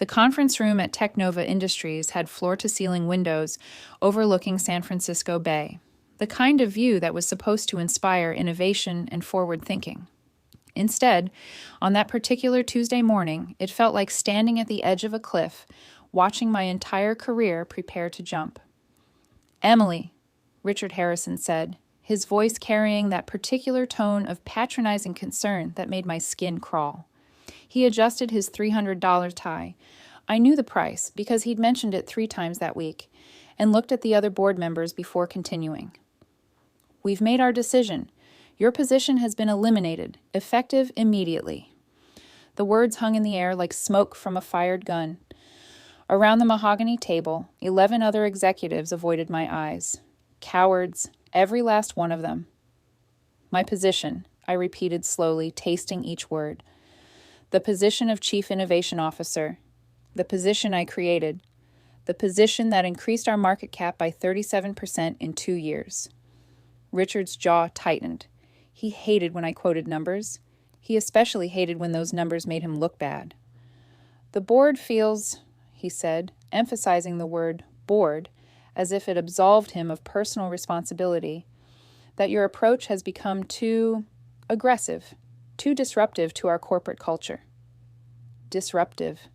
The conference room at Technova Industries had floor-to-ceiling windows overlooking San Francisco Bay, the kind of view that was supposed to inspire innovation and forward thinking. Instead, on that particular Tuesday morning, it felt like standing at the edge of a cliff, watching my entire career prepare to jump. "Emily," Richard Harrison said, his voice carrying that particular tone of patronizing concern that made my skin crawl. He adjusted his $300 tie. I knew the price because he'd mentioned it 3 times that week, and looked at the other board members before continuing. "We've made our decision. Your position has been eliminated, effective immediately." The words hung in the air like smoke from a fired gun. Around the mahogany table, 11 other executives avoided my eyes. Cowards, every last one of them. "My position," I repeated slowly, tasting each word. "The position of Chief Innovation Officer. The position I created. The position that increased our market cap by 37% in 2 years." Richard's jaw tightened. He hated when I quoted numbers. He especially hated when those numbers made him look bad. "The board feels," he said, emphasizing the word board, as if it absolved him of personal responsibility, "that your approach has become too aggressive, too disruptive to our corporate culture." Disruptive.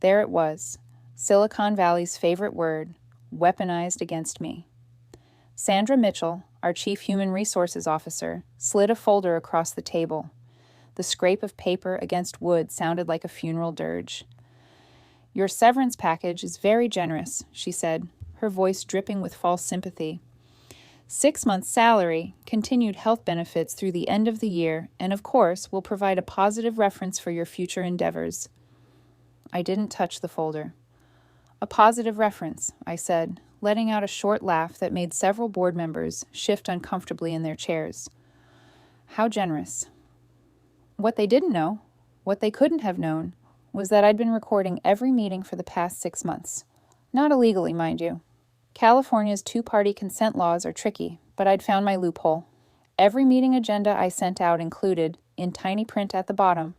There it was, Silicon Valley's favorite word, weaponized against me. Sandra Mitchell, our Chief Human Resources Officer, slid a folder across the table. The scrape of paper against wood sounded like a funeral dirge. "Your severance package is very generous," she said, her voice dripping with false sympathy. 6 months' salary, continued health benefits through the end of the year, and of course, will provide a positive reference for your future endeavors." I didn't touch the folder. "A positive reference," I said, letting out a short laugh that made several board members shift uncomfortably in their chairs. How generous. What they didn't know, what they couldn't have known, was that I'd been recording every meeting for the past 6 months. Not illegally, mind you. California's 2-party consent laws are tricky, but I'd found my loophole. Every meeting agenda I sent out included, in tiny print at the bottom,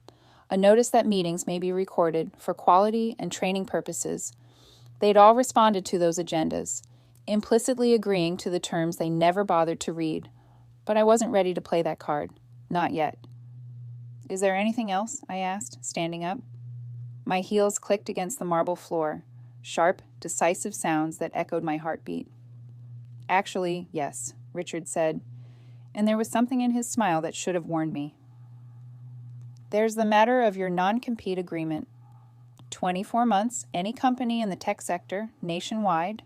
a notice that meetings may be recorded for quality and training purposes. They'd all responded to those agendas, implicitly agreeing to the terms they never bothered to read. But I wasn't ready to play that card. Not yet. "Is there anything else?" I asked, standing up. My heels clicked against the marble floor, sharp, decisive sounds that echoed my heartbeat. "Actually, yes," Richard said, and there was something in his smile that should have warned me. "There's the matter of your non-compete agreement. 24 months, any company in the tech sector, nationwide.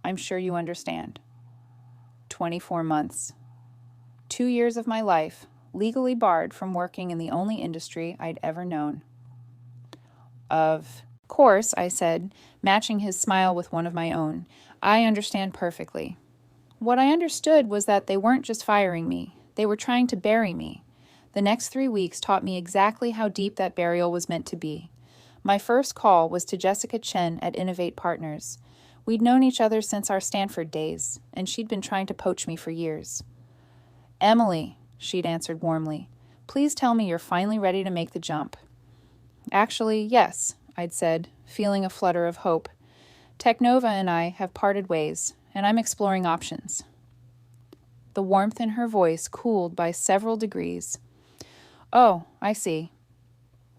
I'm sure you understand. 24 months. 2 years of my life, legally barred from working in the only industry I'd ever known." "Of course," I said, matching his smile with one of my own. "I understand perfectly. What I understood was that they weren't just firing me. They were trying to bury me. The next 3 weeks taught me exactly how deep that burial was meant to be. My first call was to Jessica Chen at Innovate Partners. We'd known each other since our Stanford days, and she'd been trying to poach me for years. "Emily," she'd answered warmly, "please tell me you're finally ready to make the jump." "Actually, yes," I'd said, feeling a flutter of hope. "Technova and I have parted ways, and I'm exploring options." The warmth in her voice cooled by several degrees. "Oh, I see.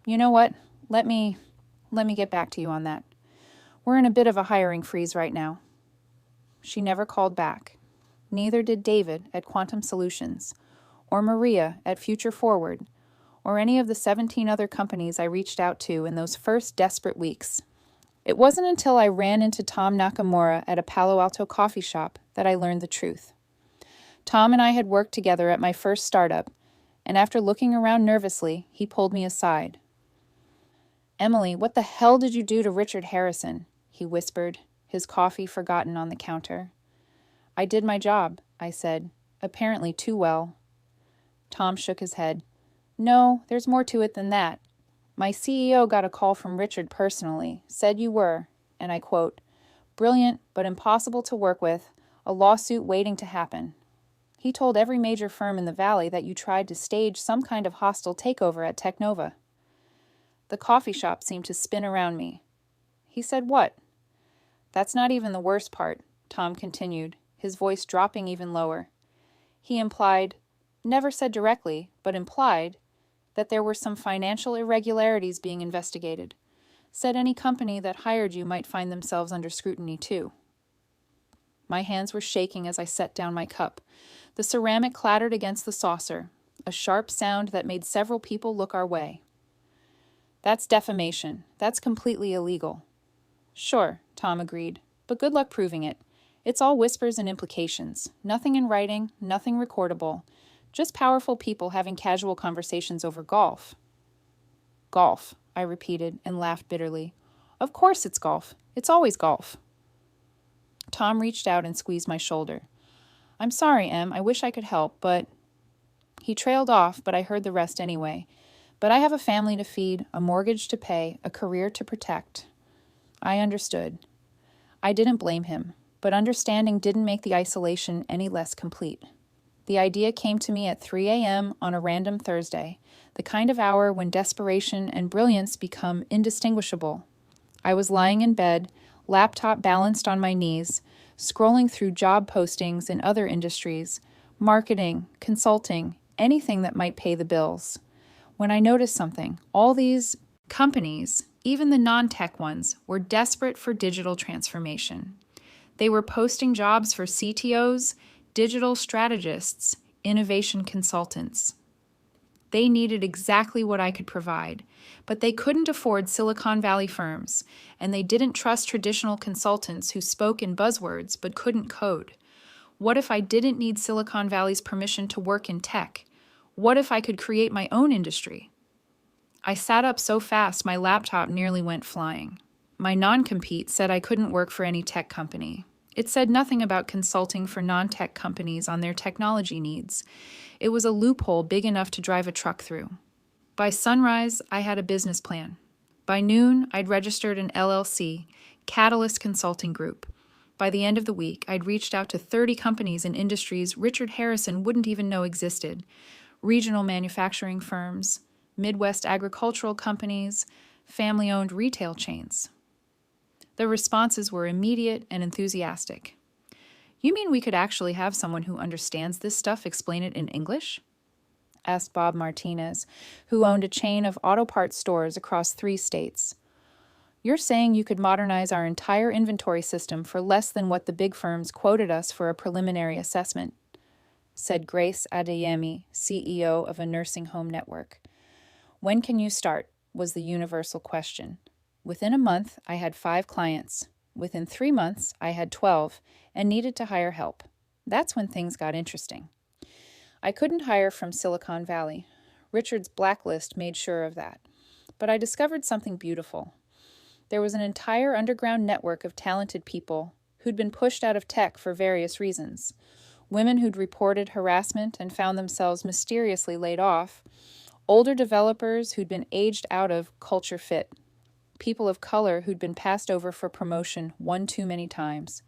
You know what? Let me get back to you on that. We're in a bit of a hiring freeze right now." She never called back. Neither did David at Quantum Solutions, or Maria at Future Forward, or any of the 17 other companies I reached out to in those first desperate weeks. It wasn't until I ran into Tom Nakamura at a Palo Alto coffee shop that I learned the truth. Tom and I had worked together at my first startup, and after looking around nervously, he pulled me aside. "Emily, what the hell did you do to Richard Harrison?" he whispered, his coffee forgotten on the counter. "I did my job," I said, apparently too well. Tom shook his head. "No, there's more to it than that. My CEO got a call from Richard personally, said you were, and I quote, 'brilliant but impossible to work with, a lawsuit waiting to happen.' He told every major firm in the Valley that you tried to stage some kind of hostile takeover at Technova." The coffee shop seemed to spin around me. He said, "What?" "That's not even the worst part," Tom continued, his voice dropping even lower. He implied, never said directly, but implied, that there were some financial irregularities being investigated. Said any company that hired you might find themselves under scrutiny too. My hands were shaking as I set down my cup. The ceramic clattered against the saucer, a sharp sound that made several people look our way. "That's defamation. That's completely illegal." "Sure," Tom agreed, "but good luck proving it. It's all whispers and implications. Nothing in writing, nothing recordable. Just powerful people having casual conversations over golf." "Golf," I repeated and laughed bitterly. "Of course it's golf. It's always golf." Tom reached out and squeezed my shoulder. "I'm sorry, Em. I wish I could help, but—" He trailed off, but I heard the rest anyway. "But I have a family to feed, a mortgage to pay, a career to protect." I understood. I didn't blame him, but understanding didn't make the isolation any less complete. The idea came to me at 3 a.m. on a random Thursday, the kind of hour when desperation and brilliance become indistinguishable. I was lying in bed, laptop balanced on my knees, scrolling through job postings in other industries, marketing, consulting, anything that might pay the bills, when I noticed something. All these companies, even the non-tech ones, were desperate for digital transformation. They were posting jobs for CTOs, digital strategists, innovation consultants. They needed exactly what I could provide, but they couldn't afford Silicon Valley firms, and they didn't trust traditional consultants who spoke in buzzwords but couldn't code. What if I didn't need Silicon Valley's permission to work in tech? What if I could create my own industry? I sat up so fast my laptop nearly went flying. My non-compete said I couldn't work for any tech company. It said nothing about consulting for non-tech companies on their technology needs. It was a loophole big enough to drive a truck through. By sunrise, I had a business plan. By noon, I'd registered an LLC, Catalyst Consulting Group. By the end of the week, I'd reached out to 30 companies in industries Richard Harrison wouldn't even know existed: regional manufacturing firms, Midwest agricultural companies, family-owned retail chains. The responses were immediate and enthusiastic. "You mean we could actually have someone who understands this stuff explain it in English?" asked Bob Martinez, who owned a chain of auto parts stores across 3 states. "You're saying you could modernize our entire inventory system for less than what the big firms quoted us for a preliminary assessment," said Grace Adeyemi, CEO of a nursing home network. "When can you start?" was the universal question. Within a month, I had 5 clients. Within 3 months, I had 12 and needed to hire help. That's when things got interesting. I couldn't hire from Silicon Valley. Richard's blacklist made sure of that. But I discovered something beautiful. There was an entire underground network of talented people who'd been pushed out of tech for various reasons. Women who'd reported harassment and found themselves mysteriously laid off. Older developers who'd been aged out of culture fit. People of color who'd been passed over for promotion one too many times.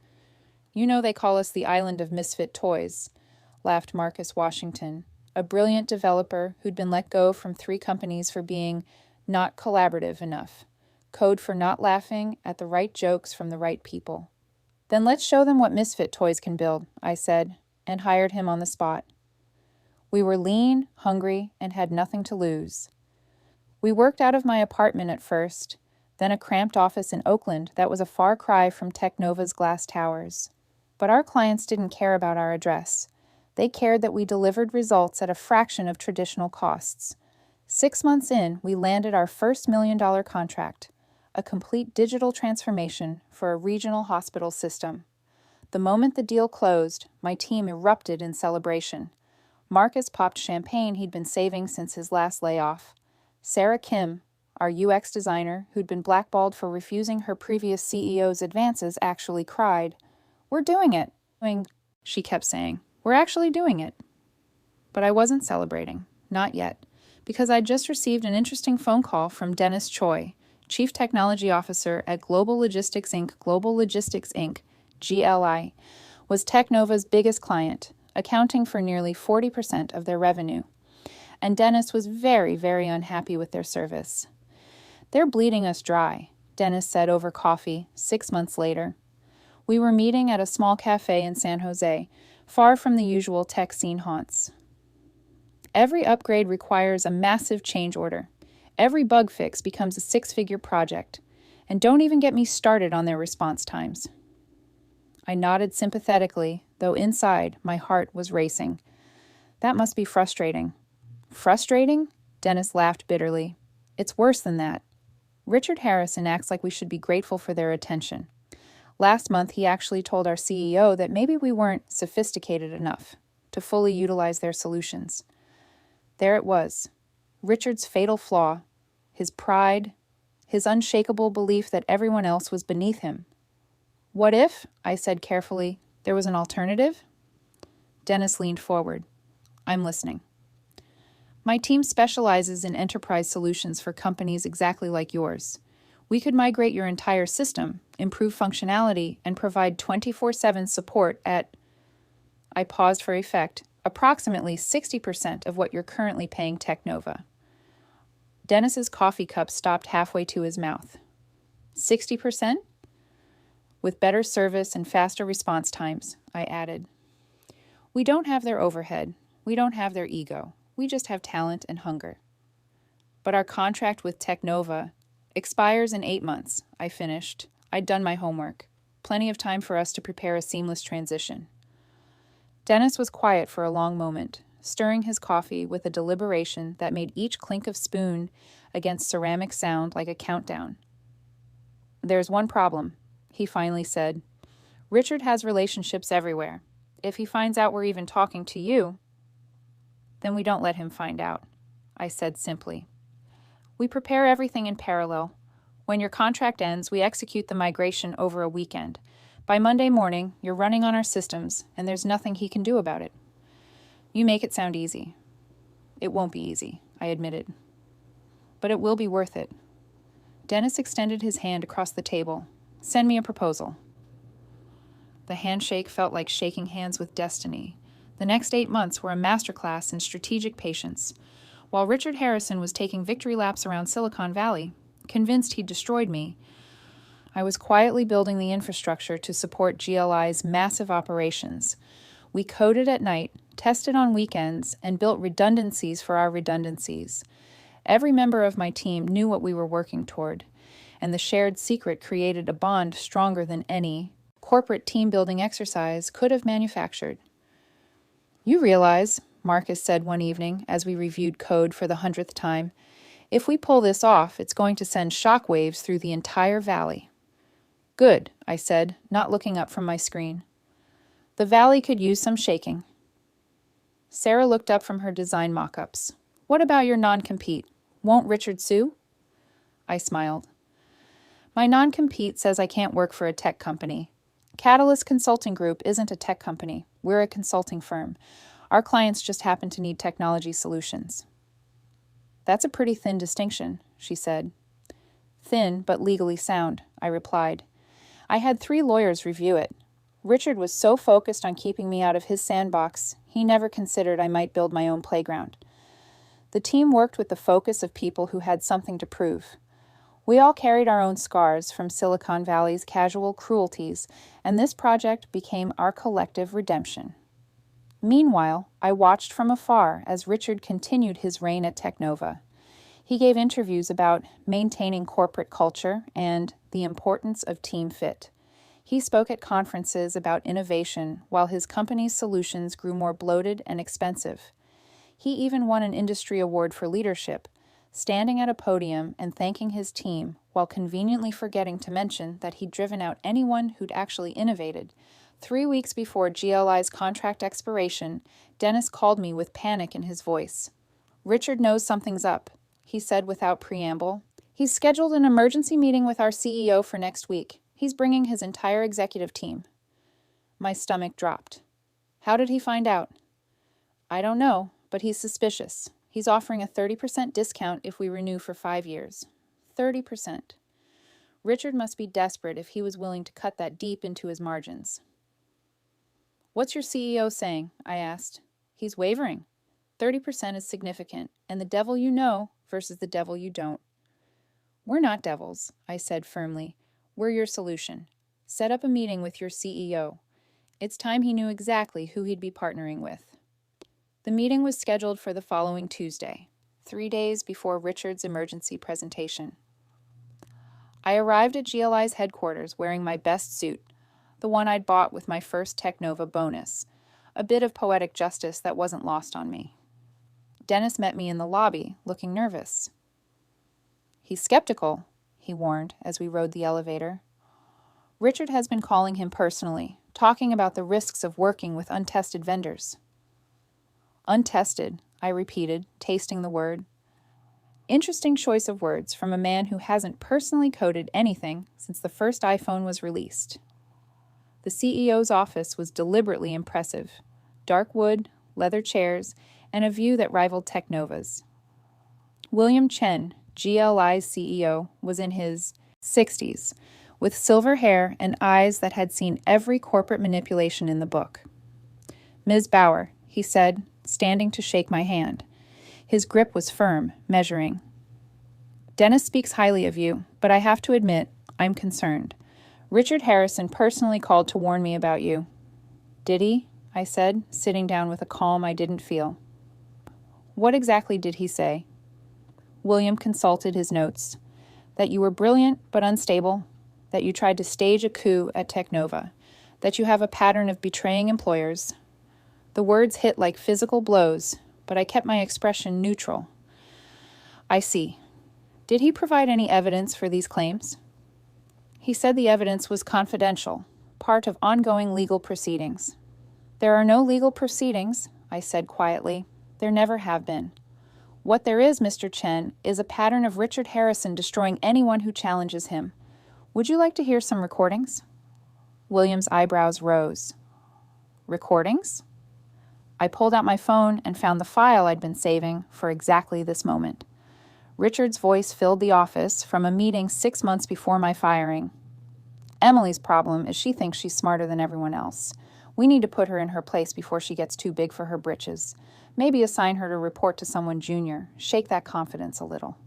"You know they call us the island of misfit toys," laughed Marcus Washington, a brilliant developer who'd been let go from 3 companies for being not collaborative enough, code for not laughing at the right jokes from the right people. "Then let's show them what misfit toys can build," I said, and hired him on the spot. We were lean, hungry, and had nothing to lose. We worked out of my apartment at first, then a cramped office in Oakland that was a far cry from Technova's glass towers. But our clients didn't care about our address. They cared that we delivered results at a fraction of traditional costs. 6 months in, we landed our first $1 million contract, a complete digital transformation for a regional hospital system. The moment the deal closed, my team erupted in celebration. Marcus popped champagne he'd been saving since his last layoff. Sarah Kim, our UX designer, who'd been blackballed for refusing her previous CEO's advances, actually cried. "We're doing it," she kept saying. "We're actually doing it." But I wasn't celebrating. Not yet. Because I'd just received an interesting phone call from Dennis Choi, Chief Technology Officer at Global Logistics Inc. Global Logistics Inc., GLI, was Technova's biggest client, accounting for nearly 40% of their revenue. And Dennis was very, very unhappy with their service. They're bleeding us dry, Dennis said over coffee 6 months later. We were meeting at a small cafe in San Jose, far from the usual tech scene haunts. Every upgrade requires a massive change order. Every bug fix becomes a 6-figure project. And don't even get me started on their response times. I nodded sympathetically, though inside my heart was racing. That must be frustrating. Frustrating? Dennis laughed bitterly. It's worse than that. Richard Harrison acts like we should be grateful for their attention. Last month, he actually told our CEO that maybe we weren't sophisticated enough to fully utilize their solutions. There it was. Richard's fatal flaw, his pride, his unshakable belief that everyone else was beneath him. What if, I said carefully, there was an alternative? Dennis leaned forward. I'm listening. My team specializes in enterprise solutions for companies exactly like yours. We could migrate your entire system, improve functionality, and provide 24/7 support at, I paused for effect, approximately 60% of what you're currently paying Technova. Dennis's coffee cup stopped halfway to his mouth. 60%? With better service and faster response times, I added. We don't have their overhead. We don't have their ego. We just have talent and hunger. But our contract with Technova expires in 8 months, I finished. I'd done my homework. Plenty of time for us to prepare a seamless transition. Dennis was quiet for a long moment, stirring his coffee with a deliberation that made each clink of spoon against ceramic sound like a countdown. There's one problem, he finally said. Richard has relationships everywhere. If he finds out we're even talking to you, then we don't let him find out, I said simply. We prepare everything in parallel. When your contract ends, we execute the migration over a weekend. By Monday morning, you're running on our systems, and there's nothing he can do about it. You make it sound easy. It won't be easy, I admitted. But it will be worth it. Dennis extended his hand across the table. Send me a proposal. The handshake felt like shaking hands with destiny. The next 8 months were a masterclass in strategic patience. While Richard Harrison was taking victory laps around Silicon Valley, convinced he'd destroyed me, I was quietly building the infrastructure to support GLI's massive operations. We coded at night, tested on weekends, and built redundancies for our redundancies. Every member of my team knew what we were working toward, and the shared secret created a bond stronger than any corporate team-building exercise could have manufactured. You realize, Marcus said one evening as we reviewed code for the 100th time, if we pull this off, it's going to send shockwaves through the entire valley. Good, I said, not looking up from my screen. The valley could use some shaking. Sarah looked up from her design mock-ups. What about your non-compete? Won't Richard sue? I smiled. My non-compete says I can't work for a tech company. Catalyst Consulting Group isn't a tech company. We're a consulting firm. Our clients just happen to need technology solutions. That's a pretty thin distinction, she said. Thin, but legally sound, I replied. I had 3 lawyers review it. Richard was so focused on keeping me out of his sandbox, he never considered I might build my own playground. The team worked with the focus of people who had something to prove. We all carried our own scars from Silicon Valley's casual cruelties, and this project became our collective redemption. Meanwhile, I watched from afar as Richard continued his reign at Technova. He gave interviews about maintaining corporate culture and the importance of team fit. He spoke at conferences about innovation while his company's solutions grew more bloated and expensive. He even won an industry award for leadership, standing at a podium and thanking his team while conveniently forgetting to mention that he'd driven out anyone who'd actually innovated. 3 weeks before GLI's contract expiration, Dennis called me with panic in his voice. Richard knows something's up, he said without preamble. He's scheduled an emergency meeting with our CEO for next week. He's bringing his entire executive team. My stomach dropped. How did he find out? I don't know, but he's suspicious. He's offering a 30% discount if we renew for 5 years. 30%. Richard must be desperate if he was willing to cut that deep into his margins. What's your CEO saying? I asked. He's wavering. 30% is significant, and the devil you know versus the devil you don't. We're not devils, I said firmly. We're your solution. Set up a meeting with your CEO. It's time he knew exactly who he'd be partnering with. The meeting was scheduled for the following Tuesday, 3 days before Richard's emergency presentation. I arrived at GLI's headquarters wearing my best suit, the one I'd bought with my first Technova bonus, a bit of poetic justice that wasn't lost on me. Dennis met me in the lobby, looking nervous. He's skeptical, he warned as we rode the elevator. Richard has been calling him personally, talking about the risks of working with untested vendors. Untested, I repeated, tasting the word. Interesting choice of words from a man who hasn't personally coded anything since the first iPhone was released. The CEO's office was deliberately impressive. Dark wood, leather chairs, and a view that rivaled Technova's. William Chen, GLI's CEO, was in his 60s, with silver hair and eyes that had seen every corporate manipulation in the book. Ms. Bauer, he said, standing to shake my hand. His grip was firm, measuring. Dennis speaks highly of you, but I have to admit, I'm concerned. Richard Harrison personally called to warn me about you. Did he? I said, sitting down with a calm I didn't feel. What exactly did he say? William consulted his notes. That you were brilliant but unstable, that you tried to stage a coup at Technova, that you have a pattern of betraying employers. The words hit like physical blows, but I kept my expression neutral. I see. Did he provide any evidence for these claims? He said the evidence was confidential, part of ongoing legal proceedings. There are no legal proceedings, I said quietly. There never have been. What there is, Mr. Chen, is a pattern of Richard Harrison destroying anyone who challenges him. Would you like to hear some recordings? William's eyebrows rose. Recordings? I pulled out my phone and found the file I'd been saving for exactly this moment. Richard's voice filled the office from a meeting 6 months before my firing. Emily's problem is she thinks she's smarter than everyone else. We need to put her in her place before she gets too big for her britches. Maybe assign her to report to someone junior, shake that confidence a little.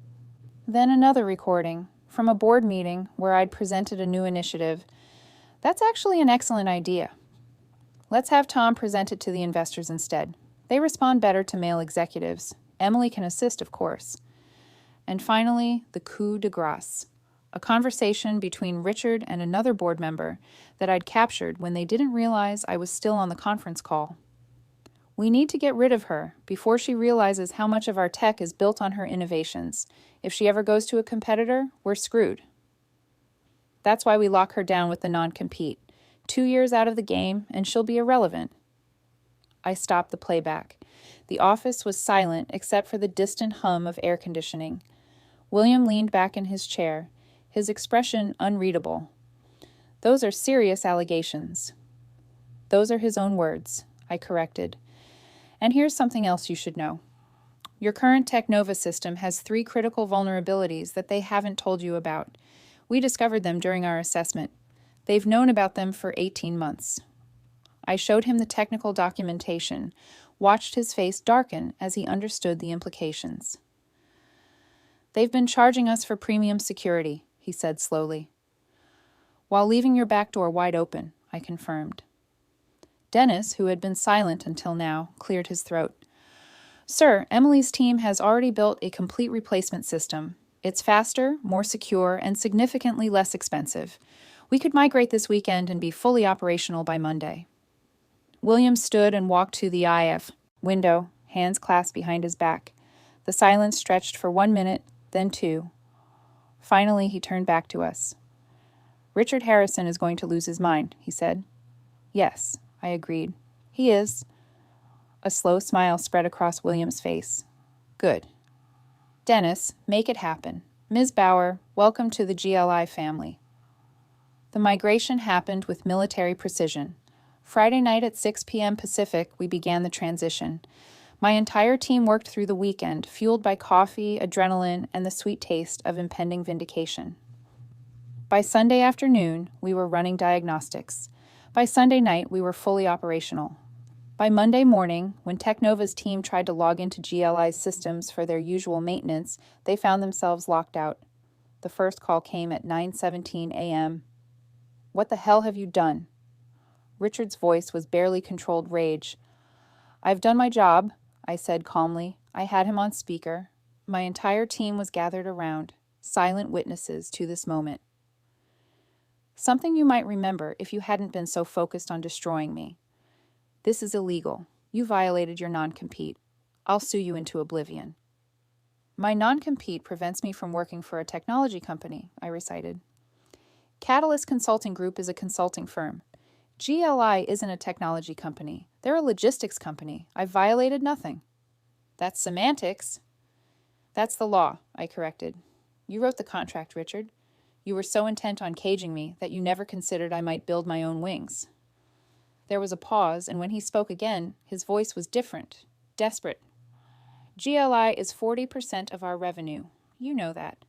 Then another recording from a board meeting where I'd presented a new initiative. That's actually an excellent idea. Let's have Tom present it to the investors instead. They respond better to male executives. Emily can assist, of course. And finally, the coup de grace, a conversation between Richard and another board member that I'd captured when they didn't realize I was still on the conference call. We need to get rid of her before she realizes how much of our tech is built on her innovations. If she ever goes to a competitor, we're screwed. That's why we lock her down with the non-compete. 2 years out of the game, and she'll be irrelevant. I stopped the playback. The office was silent except for the distant hum of air conditioning. William leaned back in his chair, his expression unreadable. Those are serious allegations. Those are his own words, I corrected. And here's something else you should know. Your current Technova system has 3 critical vulnerabilities that they haven't told you about. We discovered them during our assessment. They've known about them for 18 months. I showed him the technical documentation, watched his face darken as he understood the implications. They've been charging us for premium security, he said slowly. While leaving your back door wide open, I confirmed. Dennis, who had been silent until now, cleared his throat. Sir, Emily's team has already built a complete replacement system. It's faster, more secure, and significantly less expensive. We could migrate this weekend and be fully operational by Monday. William stood and walked to the IF window, hands clasped behind his back. The silence stretched for 1 minute, then 2. Finally, he turned back to us. Richard Harrison is going to lose his mind, he said. Yes, I agreed. He is. A slow smile spread across William's face. Good. Dennis, make it happen. Ms. Bauer, welcome to the GLI family. The migration happened with military precision. Friday night at 6 p.m. Pacific, we began the transition. My entire team worked through the weekend, fueled by coffee, adrenaline, and the sweet taste of impending vindication. By Sunday afternoon, we were running diagnostics. By Sunday night, we were fully operational. By Monday morning, when Technova's team tried to log into GLI's systems for their usual maintenance, they found themselves locked out. The first call came at 9:17 a.m. "What the hell have you done?" Richard's voice was barely controlled rage. "I've done my job," I said calmly. I had him on speaker. My entire team was gathered around, silent witnesses to this moment. "Something you might remember if you hadn't been so focused on destroying me. This is illegal. You violated your non-compete. I'll sue you into oblivion." "My non-compete prevents me from working for a technology company," I recited. "Catalyst Consulting Group is a consulting firm. GLI isn't a technology company. They're a logistics company. I've violated nothing." "That's semantics." "That's the law," I corrected. "You wrote the contract, Richard. You were so intent on caging me that you never considered I might build my own wings." There was a pause, and when he spoke again, his voice was different, desperate. "GLI is 40% of our revenue. You know that."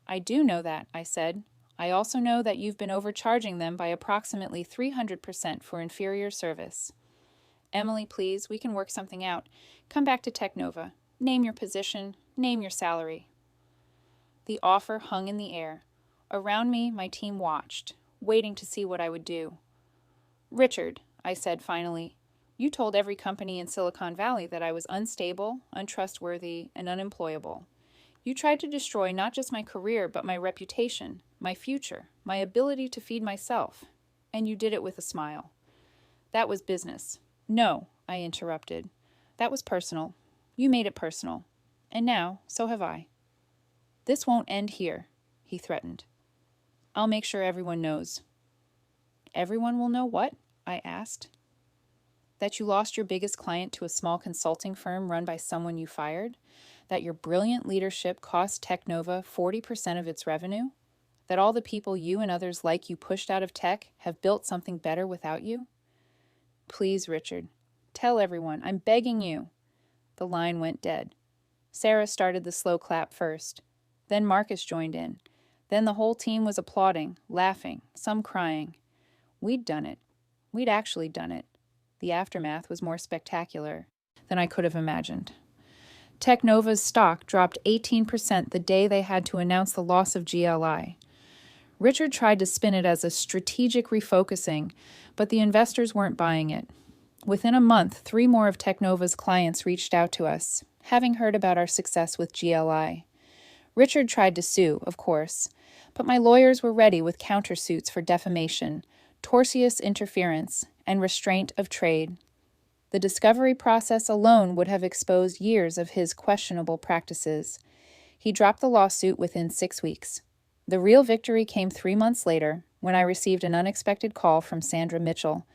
"I do know that," I said. "I also know that you've been overcharging them by approximately 300% for inferior service." "Emily, please, we can work something out. Come back to Technova. Name your position. Name your salary." The offer hung in the air. Around me, my team watched, waiting to see what I would do. "Richard," I said finally, "you told every company in Silicon Valley that I was unstable, untrustworthy, and unemployable. You tried to destroy not just my career, but my reputation, my future, my ability to feed myself. And you did it with a smile." "That was business." "No," I interrupted. "That was personal. You made it personal. And now, so have I." "This won't end here," he threatened. "I'll make sure everyone knows." "Everyone will know what?" I asked. "That you lost your biggest client to a small consulting firm run by someone you fired? That your brilliant leadership cost Technova 40% of its revenue? That all the people you and others like you pushed out of tech have built something better without you?" "Please, Richard, tell everyone. I'm begging you." The line went dead. Sarah started the slow clap first. Then Marcus joined in. Then the whole team was applauding, laughing, some crying. We'd done it. We'd actually done it. The aftermath was more spectacular than I could have imagined. Technova's stock dropped 18% the day they had to announce the loss of GLI. Richard tried to spin it as a strategic refocusing, but the investors weren't buying it. Within a month, 3 more of Technova's clients reached out to us, having heard about our success with GLI. Richard tried to sue, of course, but my lawyers were ready with countersuits for defamation, tortious interference, and restraint of trade. The discovery process alone would have exposed years of his questionable practices. He dropped the lawsuit within 6 weeks. The real victory came 3 months later, when I received an unexpected call from Sandra Mitchell,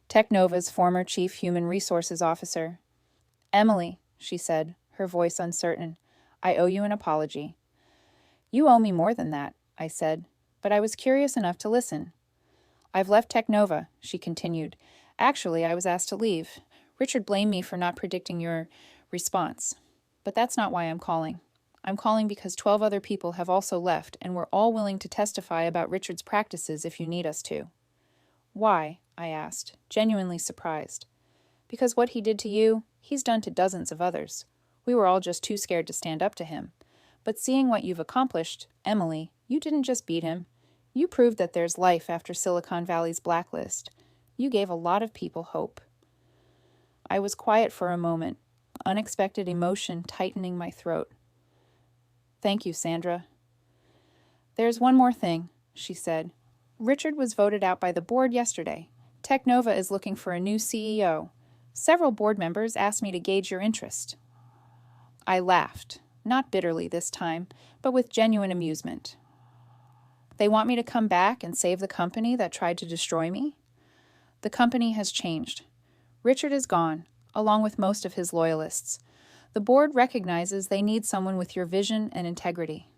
Technova's former Chief Human Resources Officer. "Emily," she said, her voice uncertain, "I owe you an apology." "You owe me more than that," I said, but I was curious enough to listen. "I've left Technova," she continued. "Actually, I was asked to leave. Richard blamed me for not predicting your response. But that's not why I'm calling. I'm calling because 12 other people have also left, and we're all willing to testify about Richard's practices if you need us to." "Why?" I asked, genuinely surprised. "Because what he did to you, he's done to dozens of others. We were all just too scared to stand up to him. But seeing what you've accomplished, Emily, you didn't just beat him. You proved that there's life after Silicon Valley's blacklist. You gave a lot of people hope." I was quiet for a moment, unexpected emotion tightening my throat. "Thank you, Sandra." "There's one more thing," she said. "Richard was voted out by the board yesterday. Technova is looking for a new CEO. Several board members asked me to gauge your interest." I laughed, not bitterly this time, but with genuine amusement. "They want me to come back and save the company that tried to destroy me?" "The company has changed. Richard is gone, along with most of his loyalists. The board recognizes they need someone with your vision and integrity."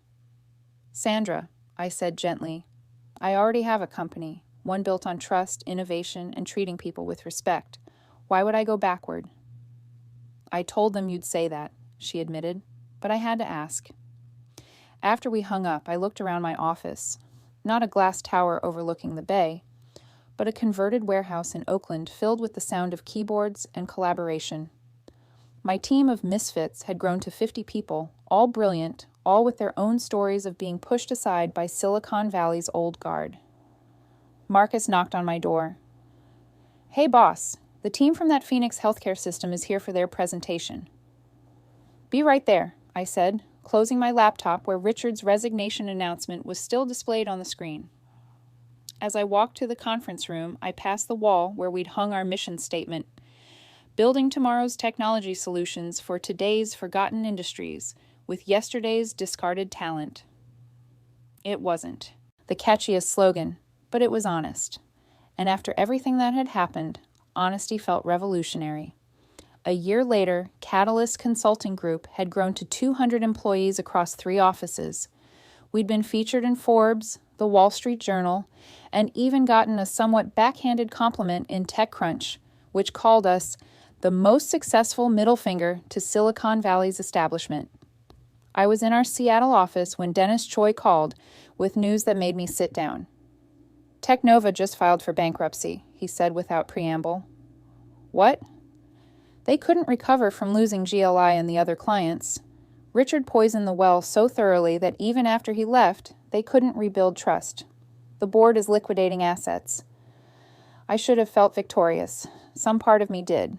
"Sandra," I said gently, "I already have a company, one built on trust, innovation, and treating people with respect. Why would I go backward?" "I told them you'd say that," she admitted, "but I had to ask." After we hung up, I looked around my office. Not a glass tower overlooking the bay, but a converted warehouse in Oakland filled with the sound of keyboards and collaboration. My team of misfits had grown to 50 people, all brilliant, all with their own stories of being pushed aside by Silicon Valley's old guard. Marcus knocked on my door. "Hey, boss, the team from that Phoenix healthcare system is here for their presentation." "Be right there," I said, closing my laptop where Richard's resignation announcement was still displayed on the screen. As I walked to the conference room, I passed the wall where we'd hung our mission statement, "Building tomorrow's technology solutions for today's forgotten industries with yesterday's discarded talent." It wasn't the catchiest slogan, but it was honest. And after everything that had happened, honesty felt revolutionary. A year later, Catalyst Consulting Group had grown to 200 employees across 3 offices. We'd been featured in Forbes, the Wall Street Journal, and even gotten a somewhat backhanded compliment in TechCrunch, which called us the most successful middle finger to Silicon Valley's establishment. I was in our Seattle office when Dennis Choi called with news that made me sit down. "Technova just filed for bankruptcy," he said without preamble. "What?" "They couldn't recover from losing GLI and the other clients. Richard poisoned the well so thoroughly that even after he left, they couldn't rebuild trust. The board is liquidating assets." I should have felt victorious. Some part of me did.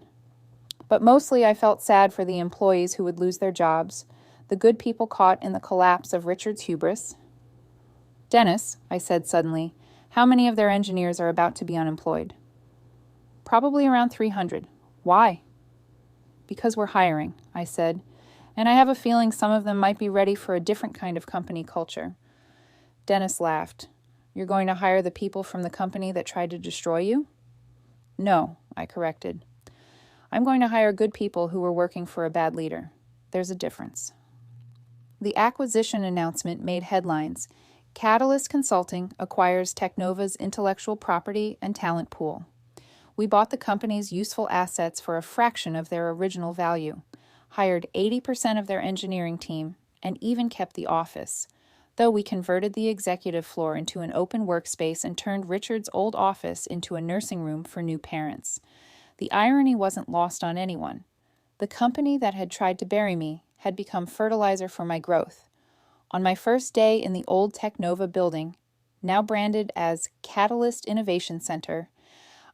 But mostly I felt sad for the employees who would lose their jobs, the good people caught in the collapse of Richard's hubris. "Dennis," I said suddenly, "how many of their engineers are about to be unemployed?" "Probably around 300. Why?" "Because we're hiring," I said, "and I have a feeling some of them might be ready for a different kind of company culture." Dennis laughed. "You're going to hire the people from the company that tried to destroy you?" "No," I corrected. "I'm going to hire good people who were working for a bad leader. There's a difference." The acquisition announcement made headlines. Catalyst Consulting acquires Technova's intellectual property and talent pool. We bought the company's useful assets for a fraction of their original value, hired 80% of their engineering team, and even kept the office, though we converted the executive floor into an open workspace and turned Richard's old office into a nursing room for new parents. The irony wasn't lost on anyone. The company that had tried to bury me had become fertilizer for my growth. On my first day in the old Technova building, now branded as Catalyst Innovation Center,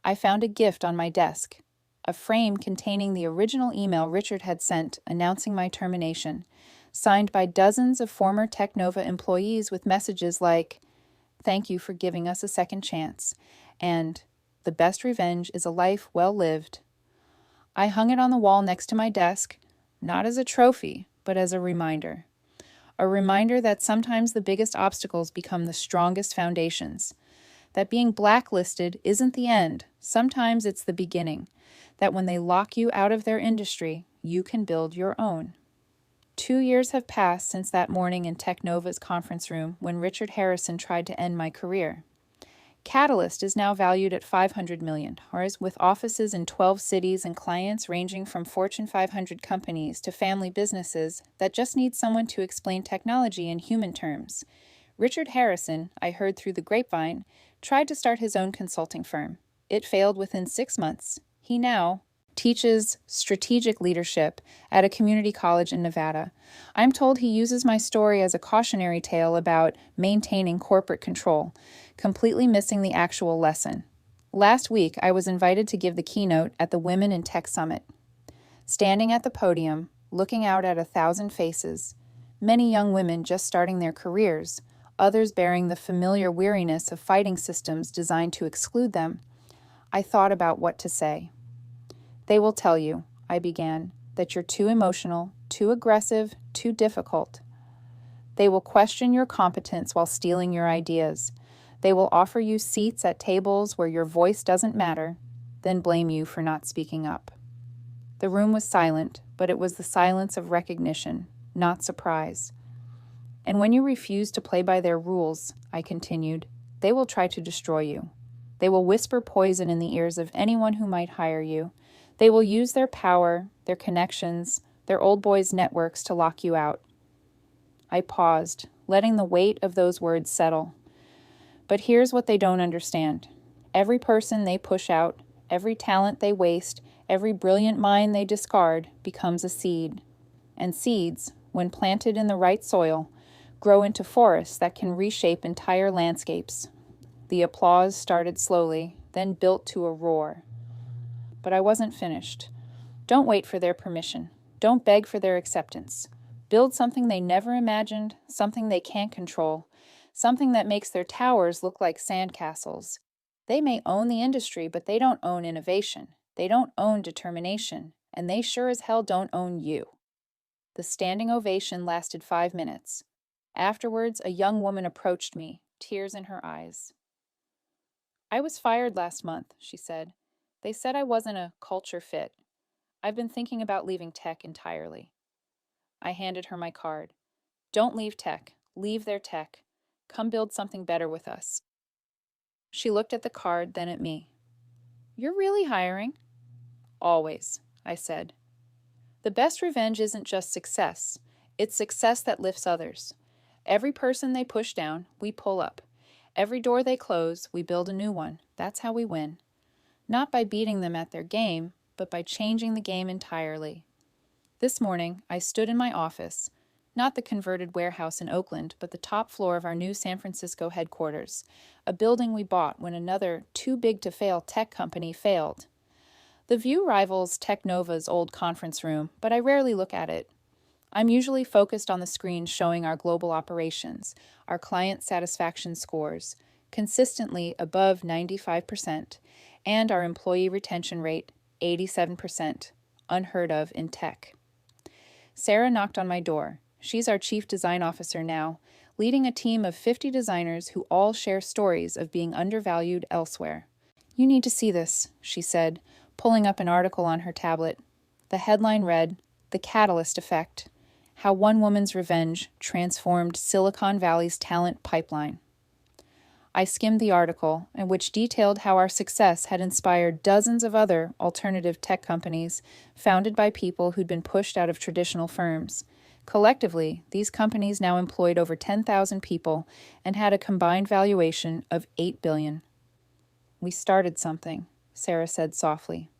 I found a gift on my desk, a frame containing the original email Richard had sent announcing my termination, signed by dozens of former Technova employees with messages like, "Thank you for giving us a second chance," and "The best revenge is a life well lived." I hung it on the wall next to my desk, not as a trophy, but as a reminder. A reminder that sometimes the biggest obstacles become the strongest foundations. That being blacklisted isn't the end. Sometimes it's the beginning. That when they lock you out of their industry, you can build your own. 2 years have passed since that morning in Technova's conference room when Richard Harrison tried to end my career. Catalyst is now valued at $500 million, with offices in 12 cities and clients ranging from Fortune 500 companies to family businesses that just need someone to explain technology in human terms. Richard Harrison, I heard through the grapevine, tried to start his own consulting firm. It failed within 6 months. He now teaches strategic leadership at a community college in Nevada. I'm told he uses my story as a cautionary tale about maintaining corporate control, completely missing the actual lesson. Last week, I was invited to give the keynote at the Women in Tech Summit. Standing at the podium, looking out at 1,000 faces, many young women just starting their careers, others bearing the familiar weariness of fighting systems designed to exclude them, I thought about what to say. "They will tell you," I began, "that you're too emotional, too aggressive, too difficult. They will question your competence while stealing your ideas. They will offer you seats at tables where your voice doesn't matter, then blame you for not speaking up." The room was silent, but it was the silence of recognition, not surprise. "And when you refuse to play by their rules," I continued, "they will try to destroy you. They will whisper poison in the ears of anyone who might hire you. They will use their power, their connections, their old boys' networks to lock you out." I paused, letting the weight of those words settle. But here's what they don't understand. Every person they push out, every talent they waste, every brilliant mind they discard becomes a seed. And seeds, when planted in the right soil, grow into forests that can reshape entire landscapes. The applause started slowly, then built to a roar. But I wasn't finished. Don't wait for their permission. Don't beg for their acceptance. Build something they never imagined, something they can't control, something that makes their towers look like sandcastles. They may own the industry, but they don't own innovation. They don't own determination, and they sure as hell don't own you. The standing ovation lasted 5 minutes. Afterwards, a young woman approached me, tears in her eyes. "I was fired last month," she said. "They said I wasn't a culture fit. I've been thinking about leaving tech entirely." I handed her my card. "Don't leave tech. Leave their tech. Come build something better with us." She looked at the card, then at me. "You're really hiring?" "Always," I said. The best revenge isn't just success. It's success that lifts others. Every person they push down, we pull up. Every door they close, we build a new one. That's how we win. Not by beating them at their game, but by changing the game entirely. This morning, I stood in my office, not the converted warehouse in Oakland, but the top floor of our new San Francisco headquarters, a building we bought when another too-big-to-fail tech company failed. The view rivals Technova's old conference room, but I rarely look at it. I'm usually focused on the screen showing our global operations, our client satisfaction scores, consistently above 95%, and our employee retention rate, 87%, unheard of in tech. Sarah knocked on my door. She's our chief design officer now, leading a team of 50 designers who all share stories of being undervalued elsewhere. "You need to see this," she said, pulling up an article on her tablet. The headline read, "The Catalyst Effect: How One Woman's Revenge Transformed Silicon Valley's Talent Pipeline." I skimmed the article, which detailed how our success had inspired dozens of other alternative tech companies founded by people who'd been pushed out of traditional firms. Collectively, these companies now employed over 10,000 people and had a combined valuation of $8 billion. "We started something," Sarah said softly.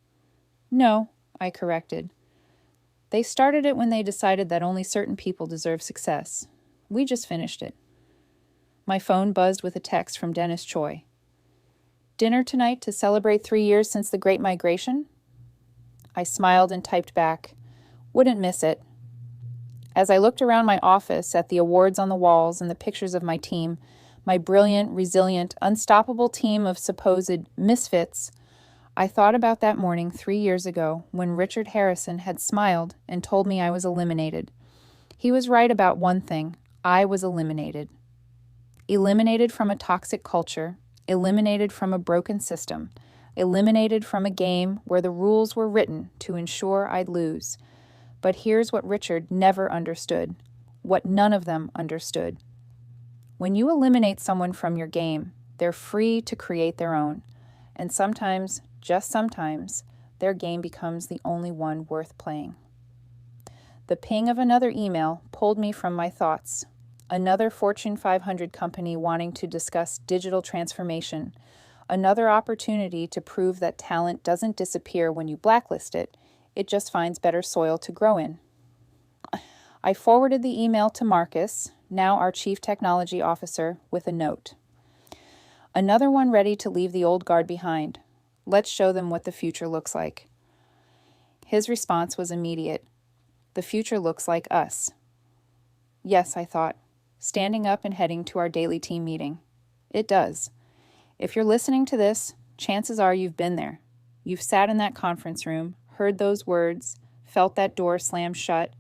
"No," I corrected. "They started it when they decided that only certain people deserve success. We just finished it." My phone buzzed with a text from Dennis Choi. "Dinner tonight to celebrate 3 years since the Great Migration?" I smiled and typed back, "Wouldn't miss it." As I looked around my office at the awards on the walls and the pictures of my team, my brilliant, resilient, unstoppable team of supposed misfits, I thought about that morning 3 years ago when Richard Harrison had smiled and told me I was eliminated. He was right about one thing. I was eliminated. Eliminated from a toxic culture, eliminated from a broken system, eliminated from a game where the rules were written to ensure I'd lose. But here's what Richard never understood, what none of them understood. When you eliminate someone from your game, they're free to create their own. And sometimes, just sometimes, their game becomes the only one worth playing. The ping of another email pulled me from my thoughts. Another Fortune 500 company wanting to discuss digital transformation. Another opportunity to prove that talent doesn't disappear when you blacklist it. It just finds better soil to grow in. I forwarded the email to Marcus, now our Chief Technology Officer, with a note. Another one ready to leave the old guard behind. Let's show them what the future looks like. His response was immediate. The future looks like us. Yes, I thought, standing up and heading to our daily team meeting. It does. If you're listening to this, chances are you've been there. You've sat in that conference room, heard those words, felt that door slam shut.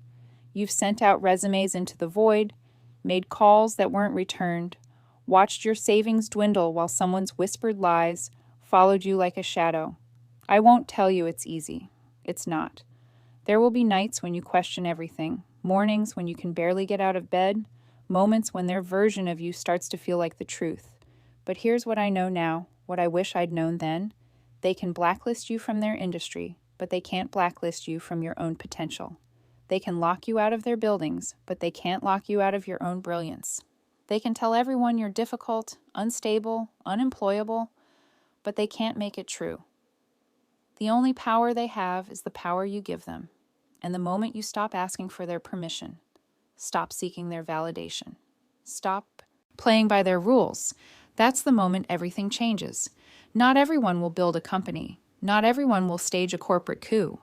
You've sent out resumes into the void, made calls that weren't returned, watched your savings dwindle while someone's whispered lies followed you like a shadow. I won't tell you it's easy. It's not. There will be nights when you question everything, mornings when you can barely get out of bed, moments when their version of you starts to feel like the truth. But here's what I know now, what I wish I'd known then. They can blacklist you from their industry, but they can't blacklist you from your own potential. They can lock you out of their buildings, but they can't lock you out of your own brilliance. They can tell everyone you're difficult, unstable, unemployable, but they can't make it true. The only power they have is the power you give them, and the moment you stop asking for their permission. Stop seeking their validation. Stop playing by their rules. That's the moment everything changes. Not everyone will build a company. Not everyone will stage a corporate coup.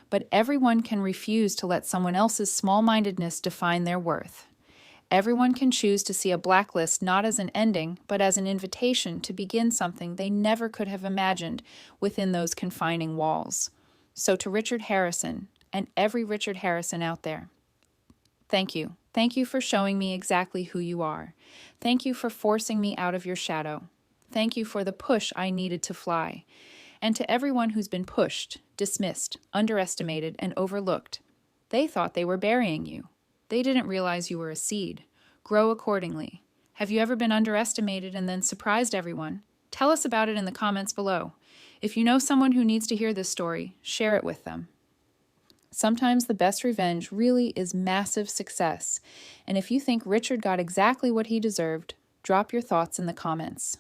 But everyone can refuse to let someone else's small-mindedness define their worth. Everyone can choose to see a blacklist not as an ending, but as an invitation to begin something they never could have imagined within those confining walls. So to Richard Harrison, and every Richard Harrison out there, thank you. Thank you for showing me exactly who you are. Thank you for forcing me out of your shadow. Thank you for the push I needed to fly. And to everyone who's been pushed, dismissed, underestimated, and overlooked, they thought they were burying you. They didn't realize you were a seed. Grow accordingly. Have you ever been underestimated and then surprised everyone? Tell us about it in the comments below. If you know someone who needs to hear this story, share it with them. Sometimes the best revenge really is massive success. And if you think Richard got exactly what he deserved, drop your thoughts in the comments.